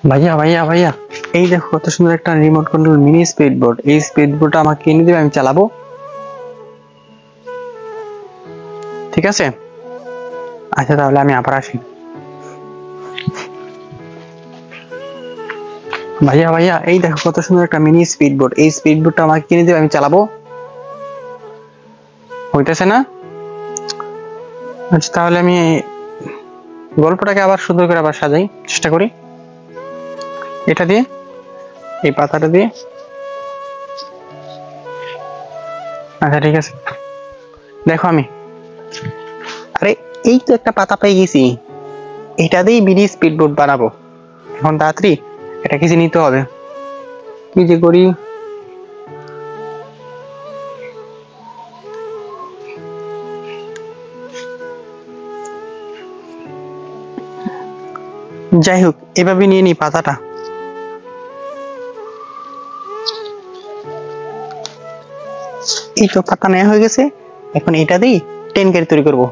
ভাইয়া ভাইয়া ভাইয়া, এই দেখো কত সুন্দর একটা remote control mini speed boat. এই স্পিড বোটটা আমাকে কিনে দিবে, আমি চালাবো। ঠিক আছে, আচ্ছা তাহলে আমি আবার আসি। ভাইয়া ভাইয়া, এই দেখো কত সুন্দর একটা মিনি স্পিড বোট। এই স্পিড বোটটা আমাকে কিনে দিবে, আমি চালাবো। হইতেছে না? আচ্ছা তাহলে আমি গল্পটাকে আবার সুন্দর করে আবার সাজাই, চেষ্টা করি। এটা দিয়ে, এই পাতাটা দিয়ে। আচ্ছা ঠিক আছে, দেখো আমি, আরে এই তো একটা পাতা পেয়ে গেছি। এটা দিয়েই মিনি স্পিড বোট বানাবো। এখন তাড়াতাড়ি এটা কিছু নিতে হবে। কি যে করি। যাই হোক, এভাবে নিয়ে নি পাতাটা। এই তো পাতা নেওয়া হয়ে গেছে। এখন এটা দিয়ে ট্রেন গাড়ি তৈরি করবো।